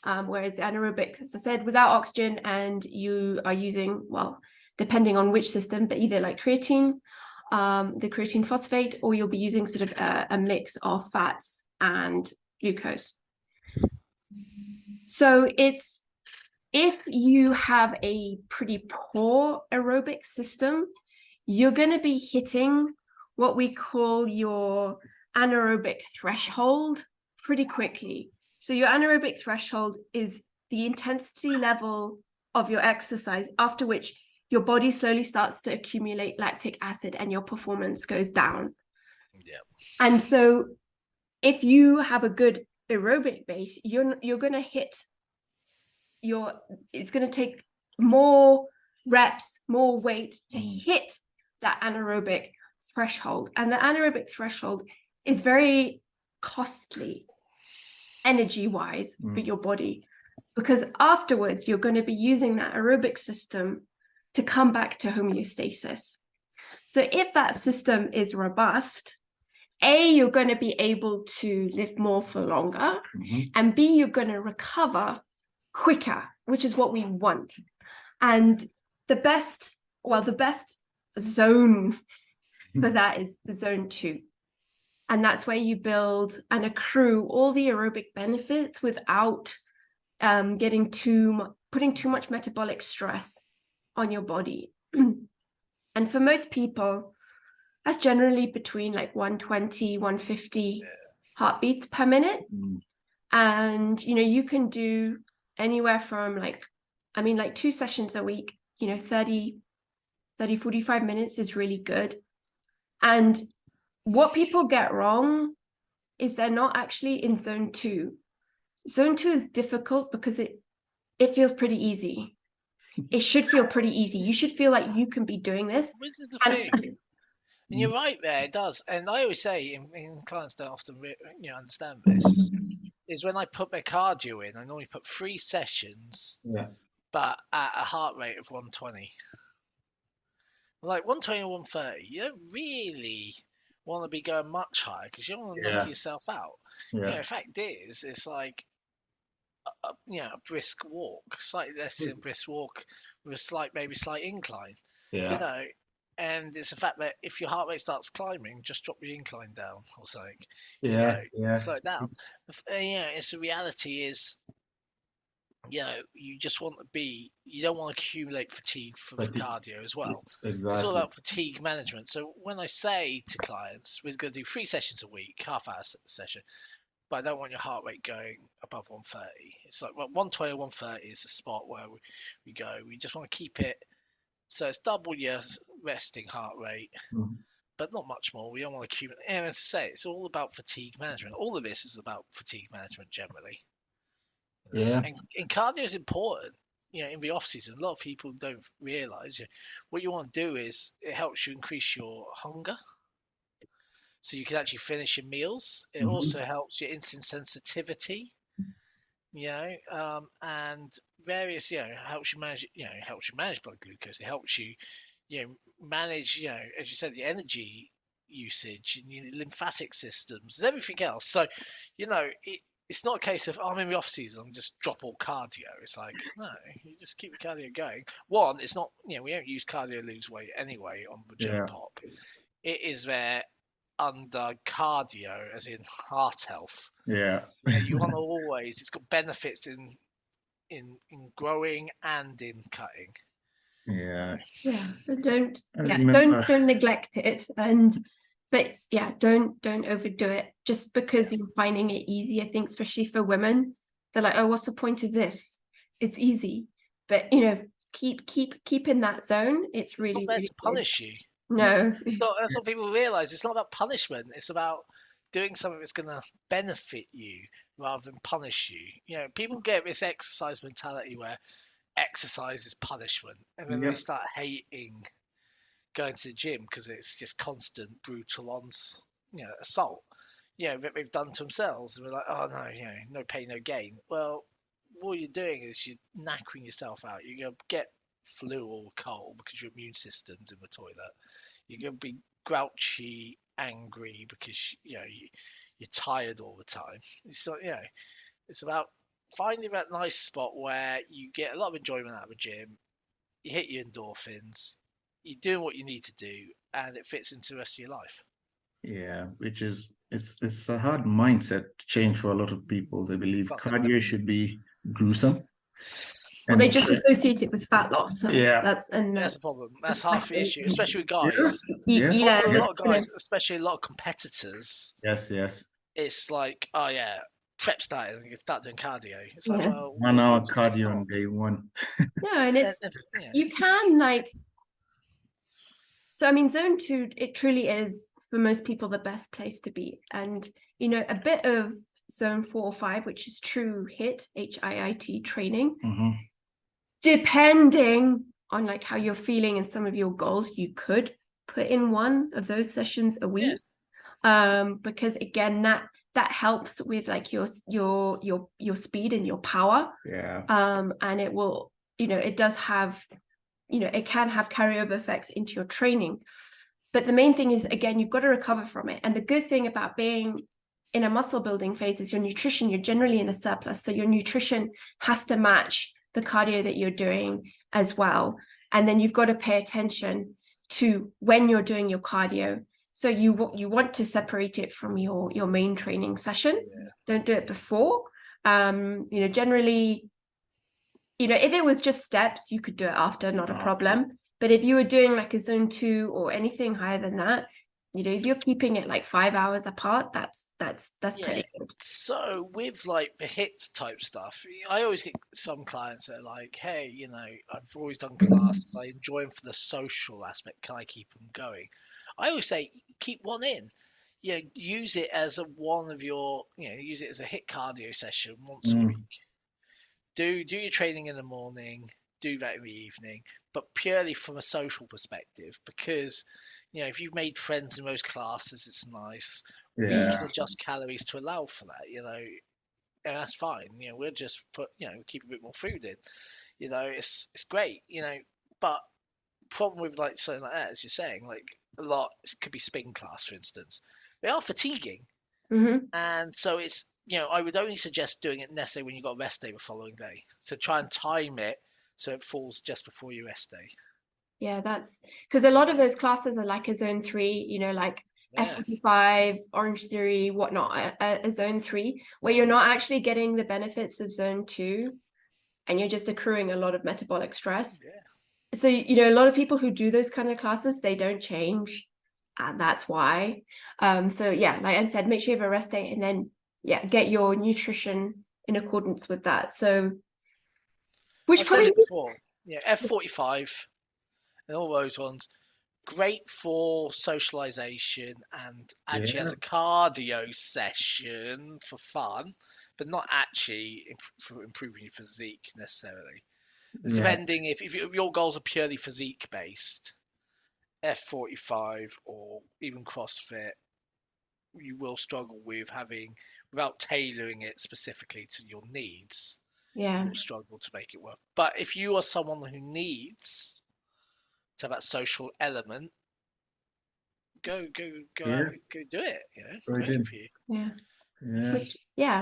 Whereas anaerobic, as I said, without oxygen, and you are using, well, depending on which system, but either like creatine, the creatine phosphate, or you'll be using sort of a mix of fats and glucose. So if you have a pretty poor aerobic system, you're going to be hitting what we call your anaerobic threshold pretty quickly. So your anaerobic threshold is the intensity level of your exercise, after which your body slowly starts to accumulate lactic acid and your performance goes down. And so if you have a good aerobic base, you're going to hit it's going to take more reps, more weight to hit that anaerobic threshold. And the anaerobic threshold is very costly energy-wise for your body, because afterwards you're going to be using that aerobic system to come back to homeostasis. So if that system is robust, A, you're going to be able to live more for longer, and B, you're going to recover quicker, which is what we want. And the best zone for that is the zone 2. And that's where you build and accrue all the aerobic benefits without putting too much metabolic stress on your body. And for most people, that's generally between like 120, 150 heartbeats per minute. And, you can do anywhere from like 2 sessions a week, 30, 45 minutes is really good. And what people get wrong is they're not actually in zone 2. Zone 2 is difficult because it feels pretty easy. It should feel pretty easy. You should feel like you can be doing this. Which is the thing. And you're right there, it does. And I always say, and clients don't often understand this, is when I put my cardio in, I normally put 3 sessions, but at a heart rate of 120. Like 120 or 130, you don't really want to be going much higher because you don't want to knock yourself out. The fact is, it's like a brisk walk, slightly less than brisk walk with a maybe slight incline. And it's the fact that if your heart rate starts climbing, just drop your incline down or something. Slow it down. It's the reality is, you just want to be, you don't want to accumulate fatigue for cardio as well. Exactly. It's all about fatigue management. So when I say to clients, we're going to do 3 sessions a week, half-hour session, but I don't want your heart rate going above 130. It's like 120 or 130 is the spot where we go. We just want to keep it so it's double your resting heart rate, but not much more. We don't want to accumulate. And as I say, it's all about fatigue management. All of this is about fatigue management generally. And cardio is important. In the off season, a lot of people don't realize what you want to do is it helps you increase your hunger, so you can actually finish your meals. It also helps your insulin sensitivity, and various, helps you manage, helps you manage blood glucose. It helps you, manage, as you said, the energy usage and your lymphatic systems and everything else. So, it's not a case of, I'm in the off season, I'm just drop all cardio. It's like, no, you just keep the cardio going. One, it's not, we don't use cardio to lose weight anyway on the gym pop. It is there under cardio, as in heart health. You want to always, it's got benefits in growing and in cutting. So don't neglect it, don't overdo it just because you're finding it easy. I think especially for women, they're like, oh, what's the point of this? It's easy. But keep in that zone. It's really, not there really to punish you. No. That's what people realize. It's not about punishment. It's about doing something that's going to benefit you rather than punish you. People get this exercise mentality where exercise is punishment, and then they start hating going to the gym because it's just constant brutal assault, that they've done to themselves, and we're like, oh no, no pain, no gain. Well, what you're doing is you're knackering yourself out. You're going to get flu or cold because your immune system's in the toilet. You're going to be grouchy, angry because you're tired all the time. It's not, it's about finding that nice spot where you get a lot of enjoyment out of the gym. You hit your endorphins. You're doing what you need to do, and it fits into the rest of your life. Which is it's a hard mindset change for a lot of people. They believe cardio should be gruesome. Well, they just associate it with fat loss. That's the problem. That's half the issue, especially with guys. A lot of guys, especially a lot of competitors. Yes. It's like, oh yeah, prep started and you start doing cardio. It's like, well, 1 hour cardio on day 1. And it's you can So I mean, zone 2, it truly is for most people the best place to be, and a bit of zone 4 or 5, which is true HIIT training. Depending on how you're feeling and some of your goals, you could put in 1 of those sessions a week, because again, that helps with your speed and your power. And it will, it does have, it can have carryover effects into your training. But the main thing is, again, you've got to recover from it. And the good thing about being in a muscle building phase is your nutrition, you're generally in a surplus. So your nutrition has to match the cardio that you're doing as well. And then you've got to pay attention to when you're doing your cardio. So you want to separate it from your main training session. Don't do it before. Generally, if it was just steps, you could do it after, not a problem. But if you were doing a zone 2 or anything higher than that, if you're keeping it like 5 hours apart, that's pretty good. So with like the HIIT type stuff, I always get some clients that are like, hey, I've always done classes. I enjoy them for the social aspect. Can I keep them going? I always say keep one in. Use it as one of your, use it as a HIIT cardio session once a week. Do your training in the morning, do that in the evening, but purely from a social perspective, because if you've made friends in those classes, it's nice. We can adjust calories to allow for that, and that's fine. We'll just keep a bit more food in. It's great, but problem with like something like that, as you're saying, like a lot, it could be spin class, for instance. They are fatiguing. And so it's, I would only suggest doing it necessarily when you've got a rest day the following day. So try and time it so it falls just before your rest day. Yeah, that's because a lot of those classes are like a zone 3, like F45, Orange Theory, whatnot, a zone 3, where you're not actually getting the benefits of zone 2, and you're just accruing a lot of metabolic stress. So, a lot of people who do those kind of classes, they don't change. And that's why. So yeah, like I said, make sure you have a rest day, and then get your nutrition in accordance with that. So which probably F45 and all those ones, great for socialization and actually as a cardio session for fun, but not actually for improving your physique necessarily. Depending if your goals are purely physique based, F45 or even CrossFit, you will struggle without tailoring it specifically to your needs. Yeah. You'll struggle to make it work. But if you are someone who needs to have that social element, go out, go do it. Great for you.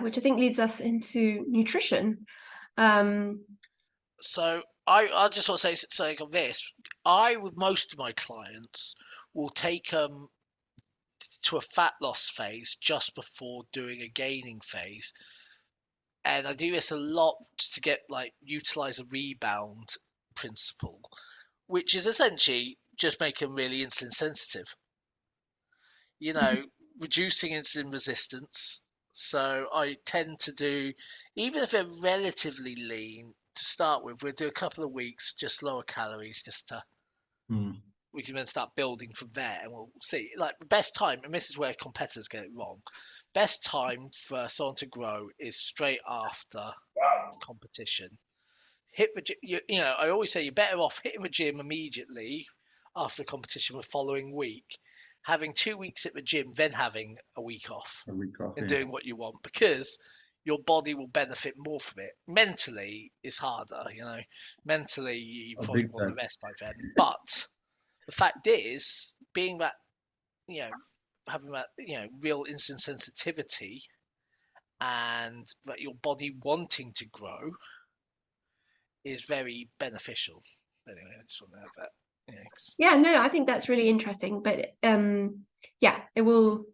Which I think leads us into nutrition. So I just want to say something on this. I, with most of my clients, will take to a fat loss phase just before doing a gaining phase. And I do this a lot to get utilize a rebound principle, which is essentially just make them really insulin sensitive. Reducing insulin resistance. So I tend to do, even if they're relatively lean to start with, we'll do a couple of weeks, just lower calories, just to, we can then start building from there, and we'll see. Like the best time, and this is where competitors get it wrong, best time for someone to grow is straight after competition. Hit the gym, I always say you're better off hitting the gym immediately after competition the following week, having 2 weeks at the gym, then having a week off and doing what you want, because your body will benefit more from it. Mentally, it's harder, Mentally, you probably want the rest by then. But the fact is, being that, having that, real insulin sensitivity and that your body wanting to grow is very beneficial. Anyway, I just want to have that. No, I think that's really interesting, but it will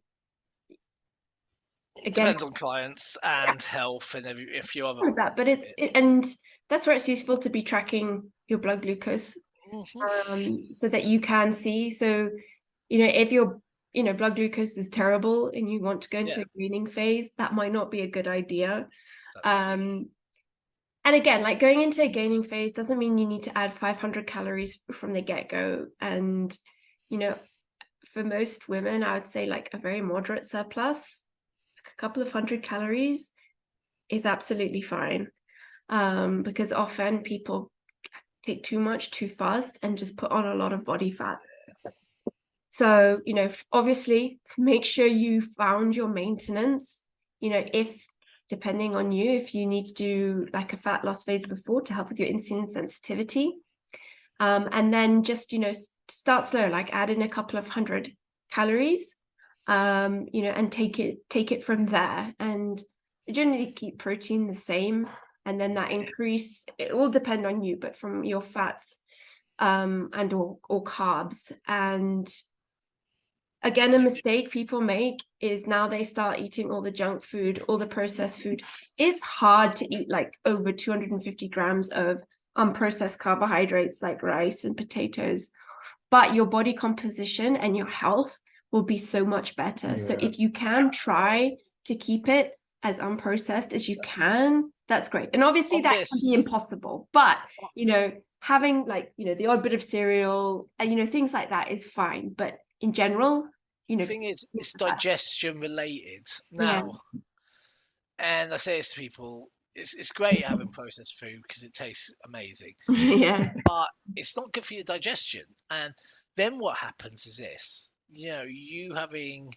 depends on clients and health and a few other that, but and that's where it's useful to be tracking your blood glucose, so that you can see. So if your blood glucose is terrible and you want to go into a gaining phase, that might not be a good idea. And again, like going into a gaining phase doesn't mean you need to add 500 calories from the get-go. And, for most women, I would say like a very moderate surplus, a couple of 100 calories is absolutely fine. Because often people take too much too fast and just put on a lot of body fat. So, obviously make sure you found your maintenance, if depending on you, if you need to do like a fat loss phase before to help with your insulin sensitivity. And then just, start slow, like add in a couple of 100 calories, and take it from there. And generally keep protein the same. And then that increase, it will depend on you, but from your fats, and or carbs. And again, a mistake people make is now they start eating all the junk food, all the processed food. It's hard to eat like over 250 grams of unprocessed carbohydrates like rice and potatoes, but your body composition and your health will be so much better. So Yeah. if you can try to keep it as unprocessed as you can, that's great. And obviously that can be impossible, but having the odd bit of cereal and things like that is fine. But in general, The thing is, it's digestion related Yeah. now. And I say this to people, it's great having processed food because it tastes amazing, Yeah. but it's not good for your digestion. And then what happens is this, you having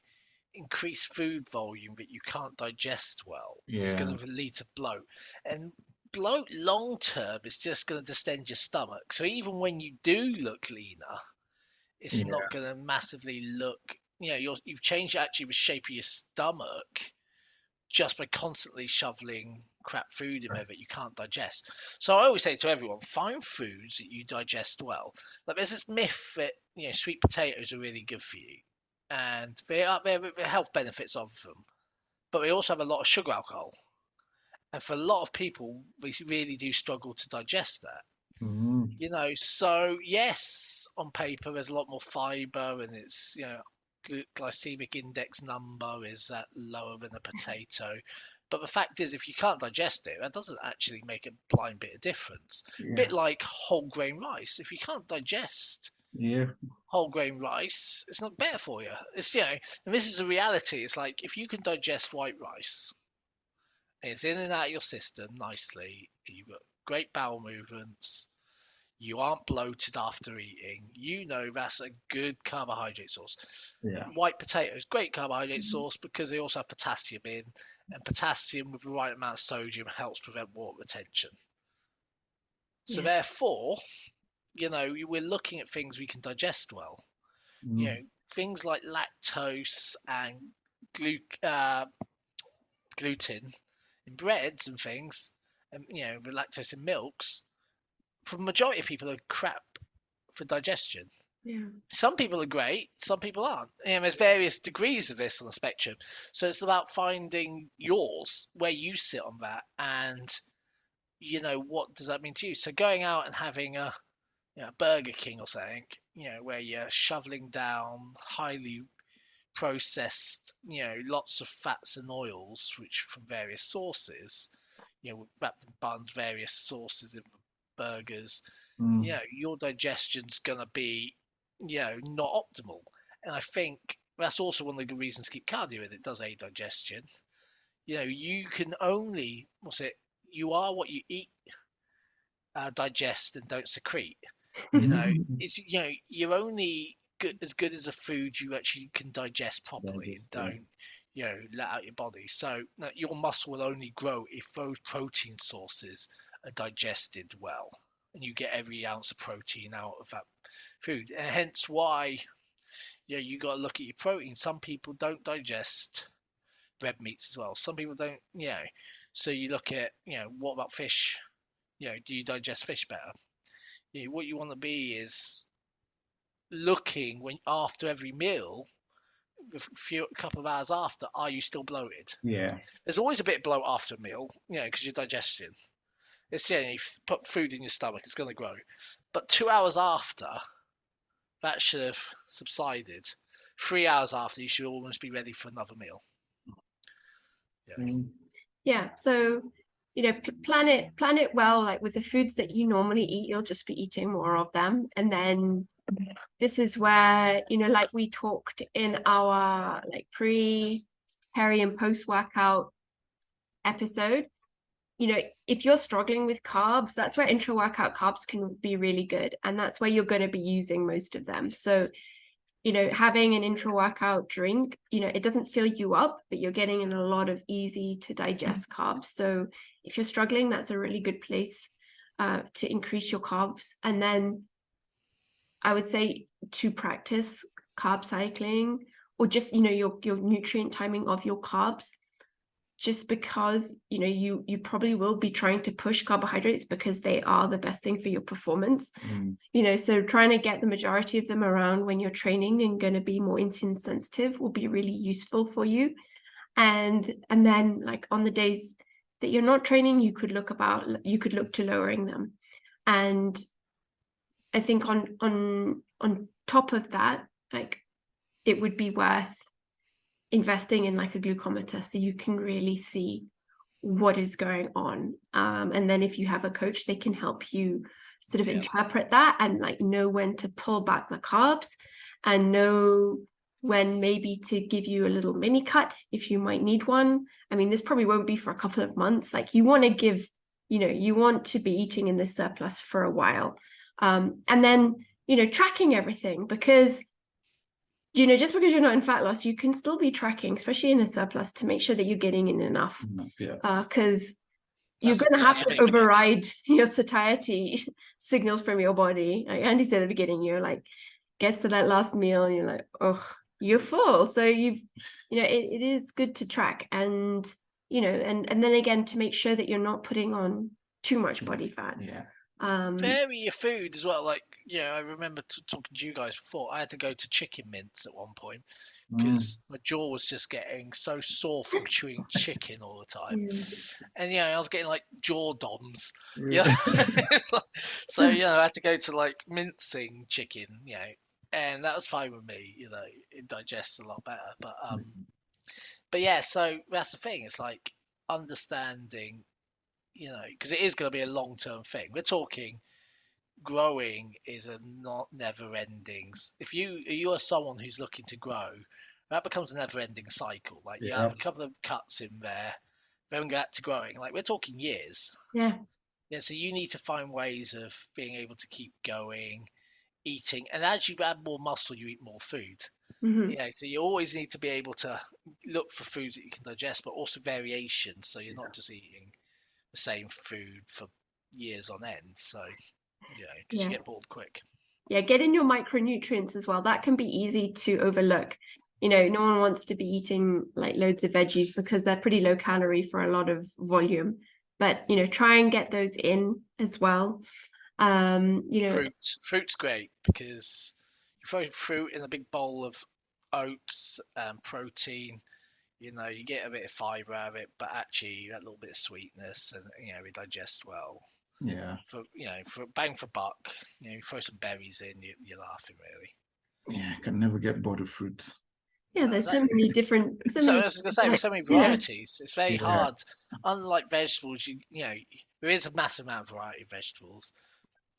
increased food volume that you can't digest well is Yeah. going to lead to bloat. And bloat long term is just going to distend your stomach. So even when you do look leaner, it's Yeah. not going to massively look, you've changed actually the shape of your stomach just by constantly shoveling crap food in there that you can't digest. So I always say to everyone, find foods that you digest well. Like there's this myth that sweet potatoes are really good for you, and there are health benefits of them, but they also have a lot of sugar alcohol, and for a lot of people, we really do struggle to digest that. Mm. So yes, on paper there's a lot more fiber, and it's glycemic index number is that lower than a potato. But the fact is, if you can't digest it, that doesn't actually make a blind bit of difference. Yeah. Bit like whole grain rice. If you can't digest Yeah. whole grain rice, it's not better for you. It's and this is a reality. It's like if you can digest white rice, it's in and out of your system nicely. You've got great bowel movements. You aren't bloated after eating. That's a good carbohydrate source. Yeah. White potatoes, great carbohydrate source because they also have potassium in, and potassium with the right amount of sodium helps prevent water retention. So therefore, we're looking at things we can digest well. Mm. Things like lactose and gluten in breads and things, and the lactose in milks. For the majority of people, are crap for digestion. Yeah. Some people are great, some people aren't. There's various degrees of this on the spectrum. So it's about finding yours, where you sit on that, and what does that mean to you? So going out and having a Burger King or something, where you're shoveling down highly processed, lots of fats and oils, which from various sources, wrapped in buns, various sauces in burgers, Mm. your digestion's gonna be, not optimal. And I think that's also one of the good reasons to keep cardio in. It does aid digestion. You can only, you are what you eat, digest, and don't secrete. It's you're only as good as a food you actually can digest properly and don't let out your body. So your muscle will only grow if those protein sources are digested well, and you get every ounce of protein out of that food. And hence why you got to look at your protein. Some people don't digest red meats as well. Some people don't. So you look at what about fish? Do you digest fish better? What you want to be is looking when after every meal, a couple of hours after, are you still bloated? Yeah. There's always a bit of bloat after a meal, because your digestion. It's you put food in your stomach, it's going to grow. But 2 hours after, that should have subsided. 3 hours after, you should almost be ready for another meal. Mm. Yeah. So plan it well. Like with the foods that you normally eat, you'll just be eating more of them, and then this is where like we talked in our pre, peri, and post workout episode. If you're struggling with carbs, that's where intra-workout carbs can be really good, and that's where you're going to be using most of them. So having an intra-workout drink, it doesn't fill you up, but you're getting in a lot of easy to digest carbs. So if you're struggling, that's a really good place to increase your carbs. And then I would say to practice carb cycling, or just your nutrient timing of your carbs, just because you probably will be trying to push carbohydrates because they are the best thing for your performance. So trying to get the majority of them around when you're training and going to be more insulin sensitive will be really useful for you. And then on the days that you're not training, you could look to lowering them. And I think on top of that, it would be worth investing in like a glucometer so you can really see what is going on. And then if you have a coach, they can help you sort of interpret that and like know when to pull back the carbs and know when maybe to give you a little mini cut if you might need one. I mean, this probably won't be for a couple of months. Like you want to give, you want to be eating in this surplus for a while. And then, tracking everything, because just because you're not in fat loss, you can still be tracking, especially in a surplus, to make sure that you're getting in enough. Because you're going to have to override your satiety signals from your body. Like Andy said at the beginning, you're like, gets to that last meal and you're like, oh, you're full. So it is good to track and then again to make sure that you're not putting on too much body fat. Vary your food as well. Like, I remember talking to you guys before. I had to go to chicken mince at one point because my jaw was just getting so sore from chewing chicken all the time. And I was getting like jaw DOMs. So I had to go to like mincing chicken, and that was fine with me. It digests a lot better. But yeah, so that's the thing. It's like understanding, because it is going to be a long-term thing. We're talking growing is a not never-ending. If you are someone who's looking to grow, that becomes a never-ending cycle. Like you have a couple of cuts in there, then get to growing. Like we're talking years. Yeah. So you need to find ways of being able to keep going, eating, and as you add more muscle, you eat more food. So you always need to be able to look for foods that you can digest, but also variation, so you're not just eating the same food for years on end. So because you get bored quick. Get in your micronutrients as well. That can be easy to overlook. No one wants to be eating like loads of veggies because they're pretty low calorie for a lot of volume, but try and get those in as well. Fruit's great because you throw fruit in a big bowl of oats and protein, you get a bit of fiber out of it, but actually you get a little bit of sweetness and we digest well. For bang for buck, you throw some berries in, you're laughing really. I can never get bored of fruit. There's so many different so many varieties. It's very hard. Unlike vegetables, there is a massive amount of variety of vegetables,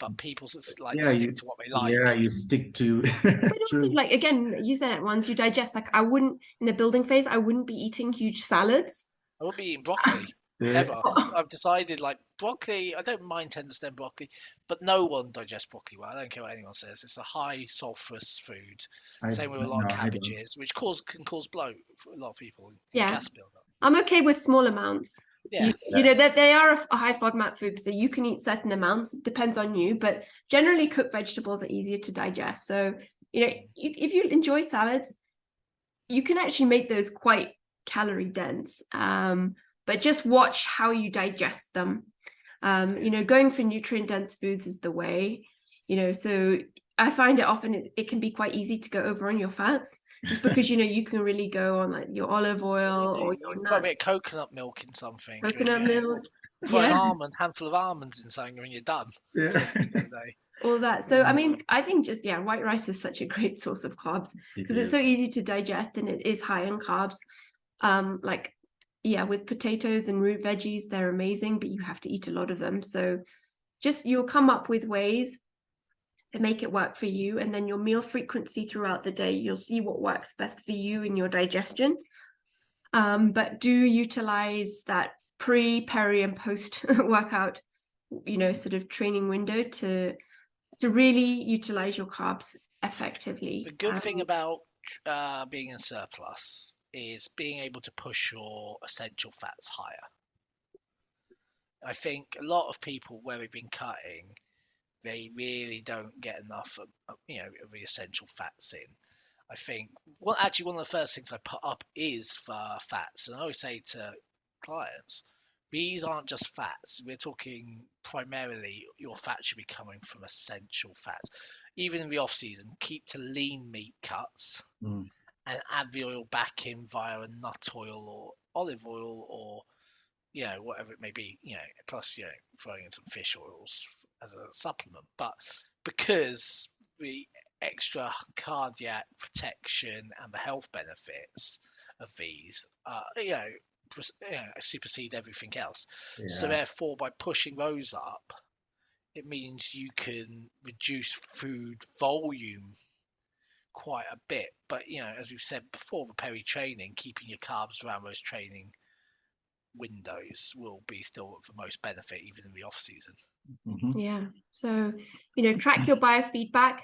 but people like to stick to what they like. You stick to. But also, like again, you said it once, you digest. Like I wouldn't, in the building phase, I wouldn't be eating huge salads. I would be eating broccoli. Ever. I've decided like broccoli. I don't mind tender stem broccoli, but no one digests broccoli well. I don't care what anyone says. It's a high sulfurous food. Same with a lot of cabbages, which can cause bloat for a lot of people. Gas buildup. I'm okay with small amounts. That they are a high FODMAP food, so you can eat certain amounts. It depends on you, but generally cooked vegetables are easier to digest. So if you enjoy salads, you can actually make those quite calorie dense. But just watch how you digest them. Going for nutrient dense foods is the way. So I find it often it can be quite easy to go over on your fats. Just because you can really go on like your olive oil or your nuts. Throw a bit of coconut milk in something. Coconut milk. Throw an handful of almonds in something and you're done. All that. So I mean, I think just white rice is such a great source of carbs because it's so easy to digest and it is high in carbs. With potatoes and root veggies, they're amazing, but you have to eat a lot of them. So just you'll come up with ways to make it work for you, and then your meal frequency throughout the day, you'll see what works best for you in your digestion. But do utilize that pre, peri, and post workout, sort of training window to really utilize your carbs effectively. The good thing about being in surplus is being able to push your essential fats higher. I think a lot of people where we've been cutting, they really don't get enough of the essential fats in. I think one of the first things I put up is for fats, and I always say to clients, these aren't just fats. We're talking primarily your fat should be coming from essential fats. Even in the off season, keep to lean meat cuts and add the oil back in via a nut oil or olive oil or whatever it may be, plus throwing in some fish oils as a supplement. But because the extra cardiac protection and the health benefits of these, supersede everything else. So Yeah. therefore, by pushing those up, it means you can reduce food volume quite a bit. But as we've said before, the peri-training, keeping your carbs around those training windows will be still of the most benefit even in the off season. Mhm. Yeah. So, track your biofeedback,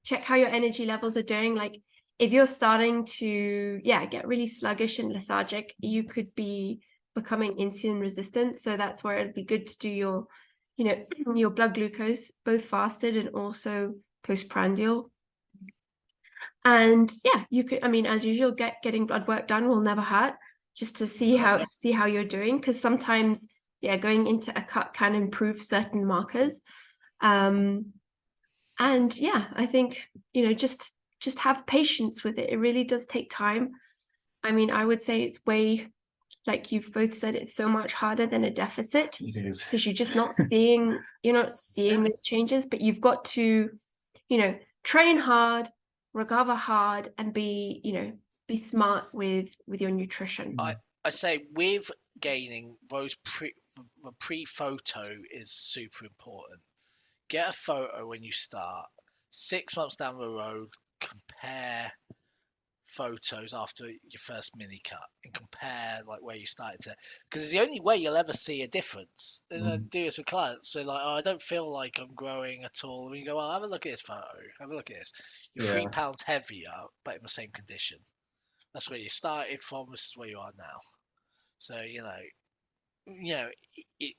check how your energy levels are doing. Like if you're starting to, get really sluggish and lethargic, you could be becoming insulin resistant. So that's where it'd be good to do your, your blood glucose, both fasted and also postprandial. And you could, as usual, getting blood work done will never hurt, just to see how you're doing. Because sometimes, going into a cut can improve certain markers. And I think, just have patience with it. It really does take time. I would say it's way, like you've both said, it's so much harder than a deficit, It is. because you're not seeing those changes, but you've got to, train hard, recover hard, and be smart with your nutrition. I say with gaining those the pre-photo is super important. Get a photo when you start. 6 months down the road, compare photos after your first mini cut and compare like where you started to, because it's the only way you'll ever see a difference. And I do this with clients. So like, I don't feel like I'm growing at all. And you go, well, have a look at this photo. Have a look at this. You're 3 pounds heavier, but in the same condition. That's where you started from. This is where you are now. So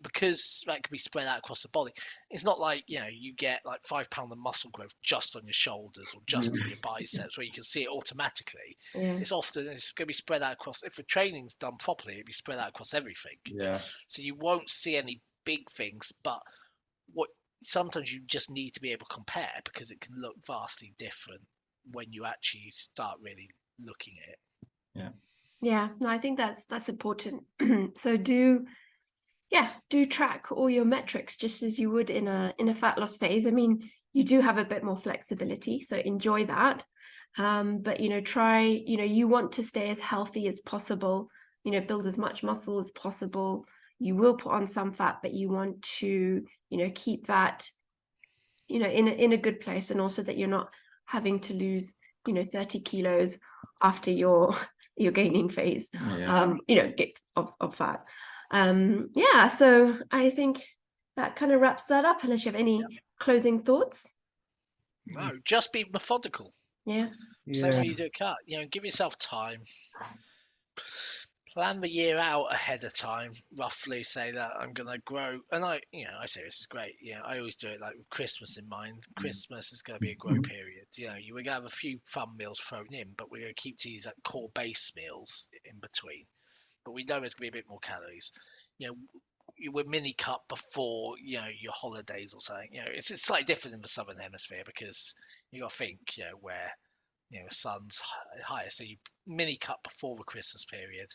because that can be spread out across the body. It's not like you get like £5 of muscle growth just on your shoulders or just in your biceps where you can see it automatically. It's going to be spread out across. If the training's done properly, it'll be spread out across everything. So you won't see any big things, but what sometimes you just need to be able to compare, because it can look vastly different when you actually start really looking at it. No, I think that's important. So do track all your metrics just as you would in a fat loss phase. You do have a bit more flexibility, so enjoy that. But try, you want to stay as healthy as possible, build as much muscle as possible. You will put on some fat, but you want to, keep that, in a good place, and also that you're not having to lose, 30 kilos after your gaining phase, of fat. So I think that kind of wraps that up, unless you have any closing thoughts. No, just be methodical. Same way you do a cut. Give yourself time. Plan the year out ahead of time, roughly. Say that I'm going to grow, and I say this is great. I always do it like with Christmas in mind. Christmas is going to be a grow period. We're going to have a few fun meals thrown in, but we're going to keep these like core base meals in between. But we know there's going to be a bit more calories. You were mini cut before your holidays or something. It's slightly different in the southern hemisphere, because you got to think where the sun's higher. So you mini cut before the Christmas period.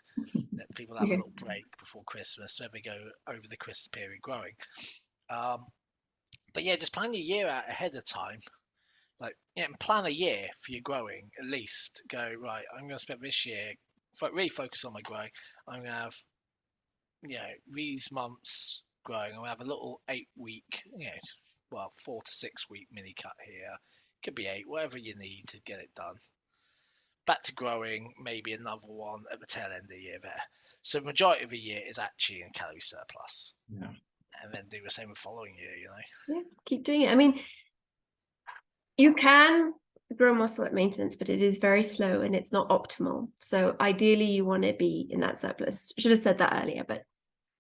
Let people have a little break before Christmas, so they go over the Christmas period growing. But just plan your year out ahead of time. And plan a year for your growing. At least go right. I'm going to spend this year really focus on my growing. I'm going to have these months growing. I'll have a little 8-week, 4 to 6 week mini cut here. Could be 8, whatever you need to get it done. Back to growing, maybe another one at the tail end of the year there. So the majority of the year is actually in calorie surplus. And then do the same the following year, keep doing it. You can grow muscle at maintenance, but it is very slow and it's not optimal. So ideally you want to be in that surplus. Should have said that earlier, but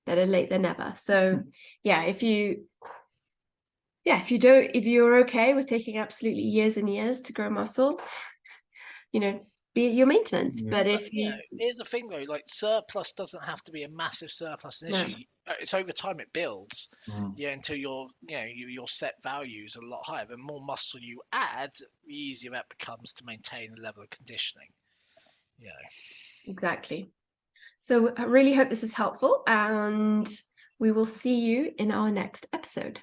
better late than never. So if you're okay with taking absolutely years and years to grow muscle, be at your maintenance. But here's the thing though, like surplus doesn't have to be a massive surplus initially. It's over time it builds, until your set values are a lot higher. The more muscle you add, the easier that becomes to maintain the level of conditioning. Exactly. So I really hope this is helpful, and we will see you in our next episode.